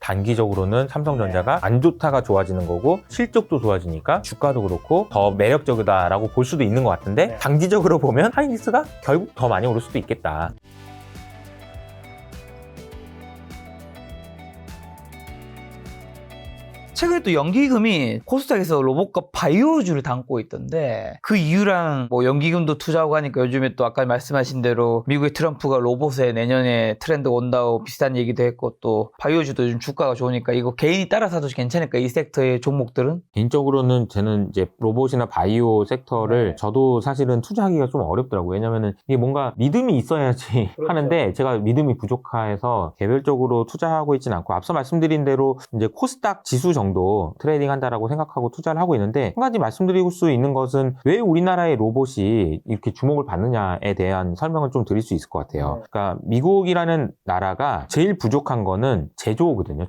단기적으로는 삼성전자가 안 좋다가 좋아지는 거고 실적도 좋아지니까 주가도 그렇고 더 매력적이다라고 볼 수도 있는 것 같은데 장기적으로 보면 하이닉스가 결국 더 많이 오를 수도 있겠다. 최근에 또 연기금이 코스닥에서 로봇과 바이오주를 담고 있던데 그 이유랑 뭐 연기금도 투자하고 하니까 요즘에 또 아까 말씀하신 대로 미국의 트럼프가 로봇에 내년에 트렌드가 온다고 비슷한 얘기도 했고 또 바이오주도 요즘 주가가 좋으니까 이거 개인이 따라 사도 괜찮을까 이 섹터의 종목들은? 개인적으로는 저는 이제 로봇이나 바이오 섹터를 저도 사실은 투자하기가 좀 어렵더라고요. 왜냐면은 이게 뭔가 믿음이 있어야지 하는데 제가 믿음이 부족해서 개별적으로 투자하고 있지는 않고 앞서 말씀드린 대로 이제 코스닥 지수 정도 트레이딩 한다라고 생각하고 투자를 하고 있는데 한 가지 말씀드리고 수 있는 것은 왜 우리나라의 로봇이 이렇게 주목을 받느냐에 대한 설명을 좀 드릴 수 있을 것 같아요. 그러니까 미국이라는 나라가 제일 부족한 거는 제조거든요.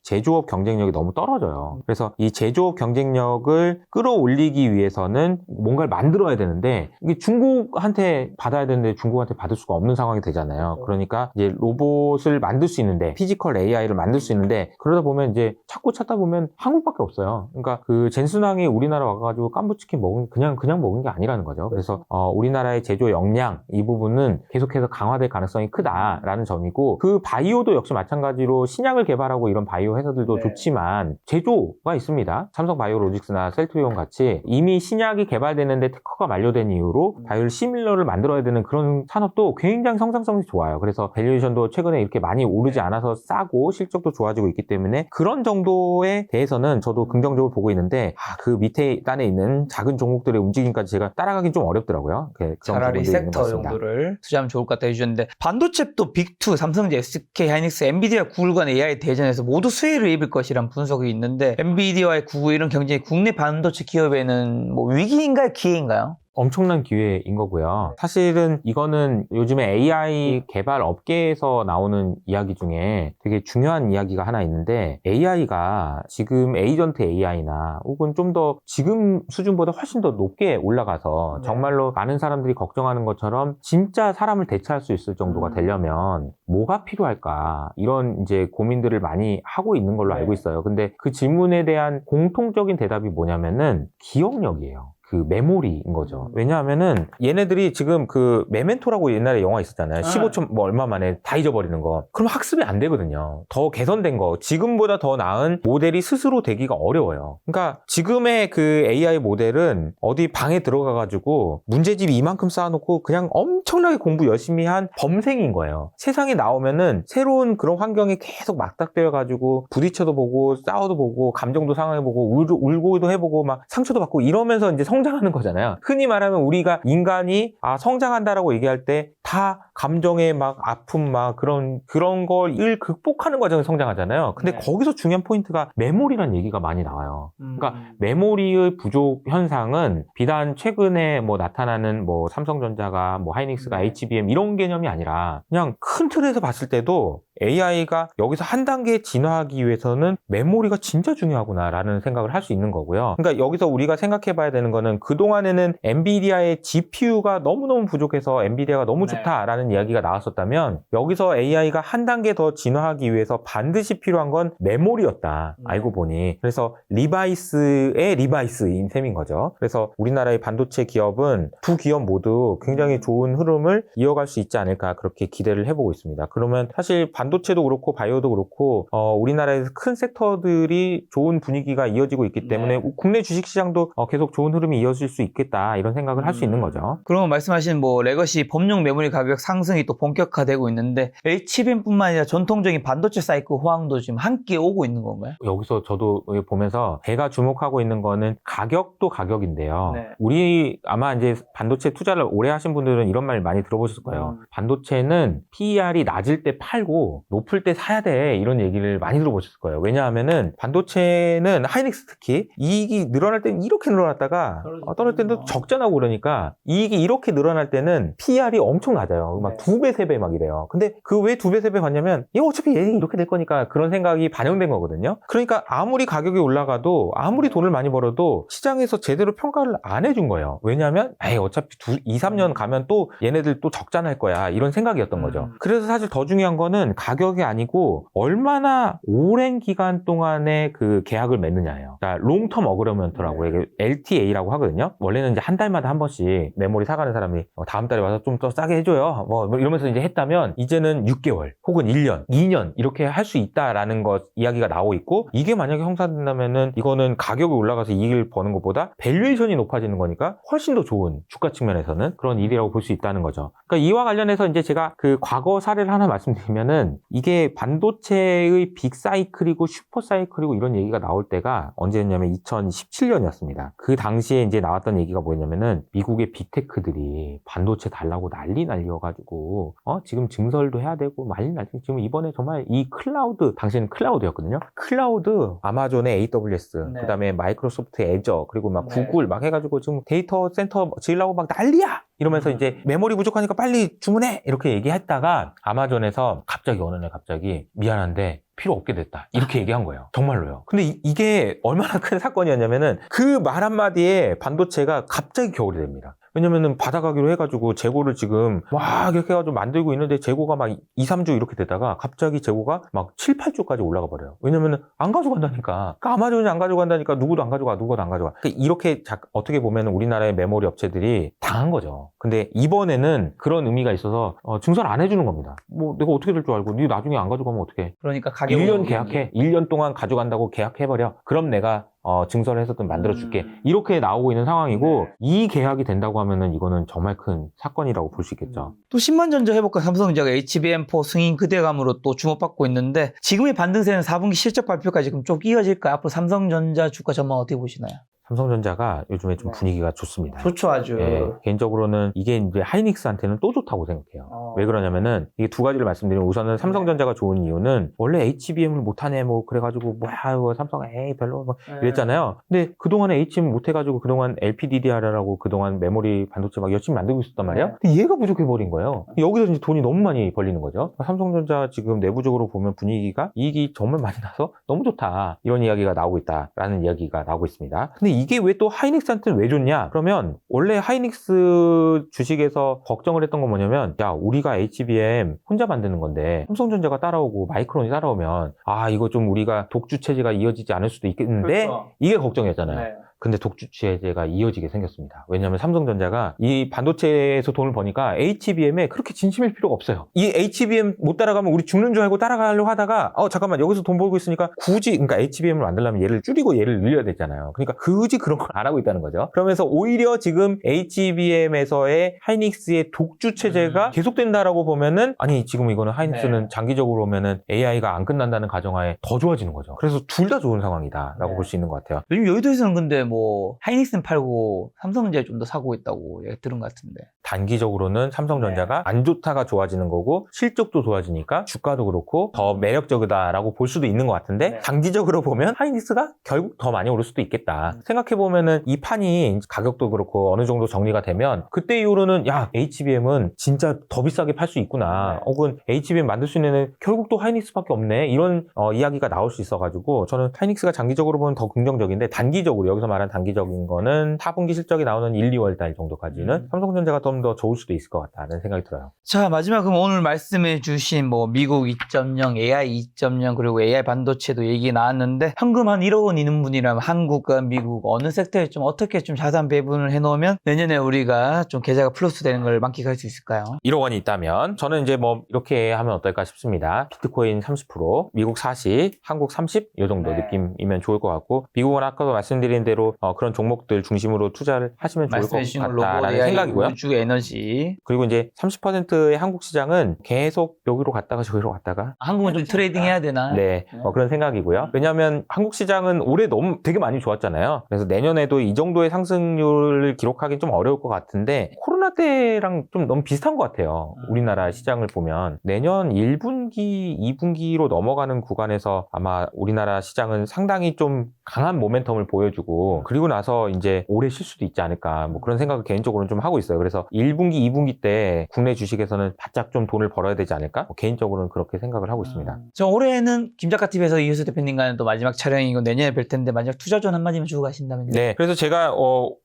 제조업 경쟁력이 너무 떨어져요. 그래서 이 제조업 경쟁력을 끌어올리기 위해서는 뭔가를 만들어야 되는데 이게 중국한테 받아야 되는데 중국한테 받을 수가 없는 상황이 되잖아요. 그러니까 이제 로봇을 만들 수 있는데 피지컬 AI를 만들 수 있는데 그러다 보면 이제 자꾸 찾다 보면 한국밖에 없어요. 그러니까 그 젠순왕이 우리나라 와가지고 깐부치킨 먹은 그냥 먹은 게 아니라는 거죠. 그래서 우리나라의 제조 역량 이 부분은 계속해서 강화될 가능성이 크다라는 점이고 그 바이오도 역시 마찬가지로 신약을 개발하고 이런 바이오 회사들도 좋지만 제조가 있습니다. 삼성바이오로직스나 셀트리온 같이 이미 신약이 개발되는데 특허가 만료된 이후로 바이오 시밀러를 만들어야 되는 그런 산업도 굉장히 성장성이 좋아요. 그래서 밸류에이션도 최근에 이렇게 많이 오르지 않아서 싸고 실적도 좋아지고 있기 때문에 그런 정도의 대해서는 저도 긍정적으로 보고 있는데 그 밑에 단에 있는 작은 종목들의 움직임까지 제가 따라가긴 좀 어렵더라고요. 차라리 섹터 정도를 투자하면 좋을 것 같다 해주셨는데 반도체도 빅2 삼성전자, SK 하이닉스, 엔비디아, 구글 간 AI 대전에서 모두 수혜를 입을 것이란 분석이 있는데 엔비디아와의 구글 이런 경쟁이 국내 반도체 기업에는 뭐 위기인가요? 기회인가요? 엄청난 기회인 거고요. 사실은 이거는 요즘에 AI 개발 업계에서 나오는 이야기 중에 되게 중요한 이야기가 하나 있는데 AI가 지금 에이전트 AI나 혹은 좀 더 지금 수준보다 훨씬 더 높게 올라가서 정말로 많은 사람들이 걱정하는 것처럼 진짜 사람을 대체할 수 있을 정도가 되려면 뭐가 필요할까? 이런 이제 고민들을 많이 하고 있는 걸로 알고 있어요. 근데 그 질문에 대한 공통적인 대답이 뭐냐면은 기억력이에요. 그 메모리인 거죠. 왜냐하면은 얘네들이 지금 그 메멘토라고 옛날에 영화 있었잖아요. 15초 뭐 얼마 만에 다 잊어버리는 거. 그럼 학습이 안 되거든요. 더 개선된 거, 지금보다 더 나은 모델이 스스로 되기가 어려워요. 그러니까 지금의 그 AI 모델은 어디 방에 들어가가지고 문제집 이만큼 쌓아놓고 그냥 엄청나게 공부 열심히 한 범생인 거예요. 세상에 나오면은 새로운 그런 환경에 계속 맞닥뜨려가지고 부딪혀도 보고 싸워도 보고 감정도 상해보고 울고도 해보고 막 상처도 받고 이러면서 이제 성장하는 거잖아요. 흔히 말하면 우리가 인간이 성장한다라고 얘기할 때 다 감정의 막 아픔 막 그런 걸 극복하는 과정에서 성장하잖아요. 근데 거기서 중요한 포인트가 메모리란 얘기가 많이 나와요. 그러니까 메모리의 부족 현상은 비단 최근에 뭐 나타나는 뭐 삼성전자가 뭐 하이닉스가 HBM 이런 개념이 아니라 그냥 큰 틀에서 봤을 때도 AI가 여기서 한 단계 진화하기 위해서는 메모리가 진짜 중요하구나라는 생각을 할 수 있는 거고요. 그러니까 여기서 우리가 생각해 봐야 되는 거는 그동안에는 엔비디아의 GPU가 너무너무 부족해서 엔비디아가 너무 좋다라는 이야기가 나왔었다면 여기서 AI가 한 단계 더 진화하기 위해서 반드시 필요한 건 메모리였다. 알고 보니. 그래서 리바이스의 리바이스인 셈인 거죠. 그래서 우리나라의 반도체 기업은 두 기업 모두 굉장히 좋은 흐름을 이어갈 수 있지 않을까 그렇게 기대를 해보고 있습니다. 그러면 사실 반도체도 그렇고 바이오도 그렇고 우리나라에서 큰 섹터들이 좋은 분위기가 이어지고 있기 때문에 국내 주식시장도 계속 좋은 흐름이 이어질 수 있겠다 이런 생각을 할 수 있는 거죠. 그러면 말씀하신 뭐 레거시 범용 메모리 가격 상승이 또 본격화되고 있는데 HBM뿐만 아니라 전통적인 반도체 사이클 호황도 지금 함께 오고 있는 건가요? 여기서 저도 보면서 제가 주목하고 있는 거는 가격도 가격인데요. 우리 아마 이제 반도체 투자를 오래 하신 분들은 이런 말 많이 들어보셨을 거예요. 반도체는 PER이 낮을 때 팔고 높을 때 사야 돼 이런 얘기를 많이 들어보셨을 거예요. 왜냐하면은 반도체는 하이닉스 특히 이익이 늘어날 때는 이렇게 늘어났다가 떨어질 때는 적자 나고 그러니까 이익이 이렇게 늘어날 때는 PER이 엄청 낮아요. 막 2배, 3배 막 이래요. 근데 그 왜 2배, 3배 봤냐면 이거 어차피 얘 이렇게 될 거니까 그런 생각이 반영된 거거든요. 그러니까 아무리 가격이 올라가도 아무리 돈을 많이 벌어도 시장에서 제대로 평가를 안 해준 거예요. 왜냐하면 어차피 2, 3년 가면 또 얘네들 또 적자 날 거야 이런 생각이었던 거죠. 그래서 사실 더 중요한 거는 가격이 아니고 얼마나 오랜 기간 동안의 그 계약을 맺느냐예요. 자, 롱텀 어그리먼트라고 이게 LTA라고 하거든요. 원래는 이제 한 달마다 한 번씩 메모리 사가는 사람이 다음 달에 와서 좀 더 싸게 해줘요. 뭐 이러면서 이제 했다면 이제는 6개월 혹은 1년, 2년 이렇게 할 수 있다라는 것 이야기가 나오고 있고, 이게 만약에 형성된다면은 이거는 가격이 올라가서 이익을 버는 것보다 밸류에이션이 높아지는 거니까 훨씬 더 좋은 주가 측면에서는 그런 일이라고 볼 수 있다는 거죠. 그러니까 이와 관련해서 이제 제가 그 과거 사례를 하나 말씀드리면은, 이게 반도체의 빅 사이클이고 슈퍼 사이클이고 이런 얘기가 나올 때가 언제였냐면 2017년이었습니다. 그 당시에 이제 나왔던 얘기가 뭐였냐면은 미국의 빅테크들이 반도체 달라고 난리여가지고 지금 증설도 해야 되고 난리. 지금 이번에 정말 이 클라우드, 당시에는 클라우드였거든요. 클라우드, 아마존의 AWS, 네. 그다음에 마이크로소프트 애저, 그리고 막 네. 구글 막 해가지고 지금 데이터 센터 지으려고 막 난리야! 이러면서 이제 메모리 부족하니까 빨리 주문해! 이렇게 얘기했다가 아마존에서 갑자기 어느 날 갑자기 미안한데 필요 없게 됐다. 이렇게 얘기한 거예요. 정말로요. 근데 이게 얼마나 큰 사건이었냐면은 그 말 한마디에 반도체가 갑자기 겨울이 됩니다. 왜냐면은 받아가기로 해가지고 재고를 지금 막 이렇게 해가지고 만들고 있는데 재고가 막 2, 3주 이렇게 되다가 갑자기 재고가 막 7, 8주까지 올라가 버려요. 왜냐면은 안 가져간다니까. 그러니까 아마존이 안 가져간다니까 누구도 안 가져가. 그러니까 이렇게 어떻게 보면 우리나라의 메모리 업체들이 당한 거죠. 근데 이번에는 그런 의미가 있어서 증설 안 해주는 겁니다. 뭐 내가 어떻게 될 줄 알고 니 나중에 안 가져가면 어떡해. 그러니까 가격 1년 계약해. 1년 동안 가져간다고 계약해버려. 그럼 내가 증설을 해서 좀 만들어줄게. 이렇게 나오고 있는 상황이고, 이 계약이 된다고 하면은 이거는 정말 큰 사건이라고 볼 수 있겠죠. 또 신만전자 회복과 삼성전자가 HBM4 승인 그대감으로 또 주목받고 있는데, 지금의 반등세는 4분기 실적 발표까지 그럼 쭉 이어질까요? 앞으로 삼성전자 주가 전망 어떻게 보시나요? 삼성전자가 요즘에 좀 네. 분위기가 좋습니다. 좋죠, 아주. 예, 개인적으로는 이게 이제 하이닉스한테는 또 좋다고 생각해요. 왜 그러냐면은 이게 두 가지를 말씀드리면, 우선은 삼성전자가 좋은 이유는 원래 HBM을 못하네 뭐 그래가지고 뭐야 이거 삼성 별로 뭐 이랬잖아요. 근데 그동안에 HBM 못해가지고 그동안 LPDDR이라고 그동안 메모리 반도체 막 열심히 만들고 있었단 말이에요. 근데 얘가 부족해버린 거예요. 여기서 이제 돈이 너무 많이 벌리는 거죠. 삼성전자 지금 내부적으로 보면 분위기가 이익이 정말 많이 나서 너무 좋다, 이런 이야기가 나오고 있다라는 이야기가 나오고 있습니다. 근데 이게 왜 또 하이닉스한테는 왜 좋냐? 그러면 원래 하이닉스 주식에서 걱정을 했던 건 뭐냐면, 야, 우리가 HBM 혼자 만드는 건데 삼성전자가 따라오고 마이크론이 따라오면 이거 좀 우리가 독주 체제가 이어지지 않을 수도 있겠는데, 그렇죠. 이게 걱정이었잖아요. 네. 근데 독주 체제가 이어지게 생겼습니다. 왜냐하면 삼성전자가 이 반도체에서 돈을 버니까 HBM에 그렇게 진심일 필요가 없어요. 이 HBM 못 따라가면 우리 죽는 줄 알고 따라가려고 하다가 잠깐만, 여기서 돈 벌고 있으니까 굳이, 그러니까 HBM을 만들려면 얘를 줄이고 얘를 늘려야 되잖아요. 그러니까 굳이 그런 걸 안 하고 있다는 거죠. 그러면서 오히려 지금 HBM에서의 하이닉스의 독주 체제가 계속된다라고 보면은, 아니 지금 이거는 하이닉스는 장기적으로 보면은 AI가 안 끝난다는 가정하에 더 좋아지는 거죠. 그래서 둘 다 좋은 상황이다라고 볼 수 있는 것 같아요. 요즘 여의도에서는 근데 뭐 하이닉스는 팔고 삼성전자 좀 더 사고 있다고 얘기 들은 것 같은데. 단기적으로는 삼성전자가 안 좋다가 좋아지는 거고, 실적도 좋아지니까 주가도 그렇고 더 매력적이다라고 볼 수도 있는 것 같은데, 장기적으로 보면 하이닉스가 결국 더 많이 오를 수도 있겠다. 생각해보면은 이 판이 가격도 그렇고 어느 정도 정리가 되면 그때 이후로는 야, HBM은 진짜 더 비싸게 팔 수 있구나, 혹은 HBM 만들 수 있는 애는 결국 또 하이닉스밖에 없네, 이런 이야기가 나올 수 있어가지고 저는 하이닉스가 장기적으로 보면 더 긍정적인데, 단기적으로 여기서 말한 단기적인 거는 4분기 실적이 나오는 1, 2월 달 정도까지는 삼성전자가 좀 더 좋을 수도 있을 것 같다는 생각이 들어요. 자, 마지막 그럼 오늘 말씀해 주신 뭐 미국 2.0, AI 2.0 그리고 AI 반도체도 얘기 나왔는데, 현금 한 1억 원 있는 분이라면 한국과 미국 어느 섹터에 좀 어떻게 좀 자산 배분을 해놓으면 내년에 우리가 좀 계좌가 플러스 되는 걸 만끽할 수 있을까요? 1억 원이 있다면 저는 이제 뭐 이렇게 하면 어떨까 싶습니다. 비트코인 30%, 미국 40, 한국 30, 이 정도 느낌이면 좋을 것 같고, 미국은 아까도 말씀드린 대로 그런 종목들 중심으로 투자를 하시면 좋을 것 같다라는 생각이고요. 우주 에너지. 그리고 이제 30%의 한국 시장은 계속 여기로 갔다가 저기로 갔다가, 한국은 좀 트레이딩 해야 되나? 네, 그런 생각이고요. 왜냐하면 한국 시장은 올해 너무 되게 많이 좋았잖아요. 그래서 내년에도 이 정도의 상승률을 기록하기 좀 어려울 것 같은데, 코로나 때랑 좀 너무 비슷한 것 같아요. 우리나라 시장을 보면 내년 1분기, 2분기로 넘어가는 구간에서 아마 우리나라 시장은 상당히 좀 강한 모멘텀을 보여주고, 그리고 나서 이제 오래 쉴 수도 있지 않을까, 뭐 그런 생각을 개인적으로는 좀 하고 있어요. 그래서 1분기, 2분기 때 국내 주식에서는 바짝 좀 돈을 벌어야 되지 않을까? 개인적으로는 그렇게 생각을 하고 있습니다. 저 올해는 김작가TV에서 이효수 대표님과는 또 마지막 촬영이고 내년에 뵐 텐데 만약 투자 전 한마디만 주고 가신다면요? 네, 그래서 제가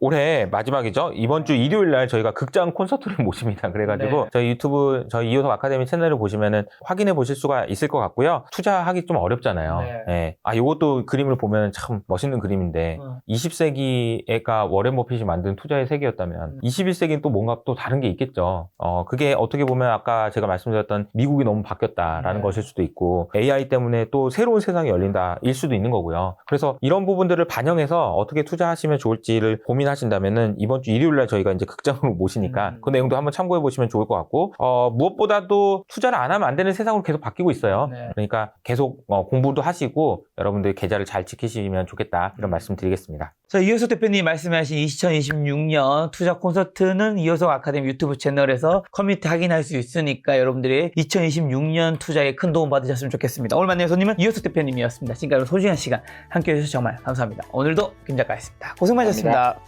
올해 마지막이죠. 이번 주 일요일 날 저희가 극장 콘서트를 모십니다. 그래가지고 네. 저희 유튜브 저희 이효석 아카데미 채널을 보시면은 확인해 보실 수가 있을 것 같고요. 투자하기 좀 어렵잖아요. 네. 네. 요것도 그림을 보면 참 멋있는 그림인데 20세기가 워렌 버핏이 만든 투자의 세계였다면 21세기는 또 뭔가 또 다른 게 있겠죠. 그게 어떻게 보면 아까 제가 말씀드렸던 미국이 너무 바뀌었다라는 네. 것일 수도 있고 AI 때문에 또 새로운 세상이 열린다일 수도 있는 거고요. 그래서 이런 부분들을 반영해서 어떻게 투자하시면 좋을지를 고민하신다면은 이번 주 일요일 날 저희가 이제 극장으로 모시니까 그 내용도 한번 참고해 보시면 좋을 것 같고 무엇보다도 투자를 안 하면 안 되는 세상으로 계속 바뀌고 있어요. 네. 그러니까 계속 공부도 하시고 여러분들 계좌를 잘 지키시면 좋겠다 이런 말씀 드리겠습니다. 자, 이효석 대표님이 말씀하신 2026년 투자 콘서트는 이효석 아카데미 유튜브 채널에서 커뮤니티 확인할 수 있으니까 여러분들이 2026년 투자에 큰 도움 받으셨으면 좋겠습니다. 오늘 만난 손님은 이효석 대표님이었습니다. 지금까지 소중한 시간 함께 해주셔서 정말 감사합니다. 오늘도 김 작가였습니다. 고생 많으셨습니다.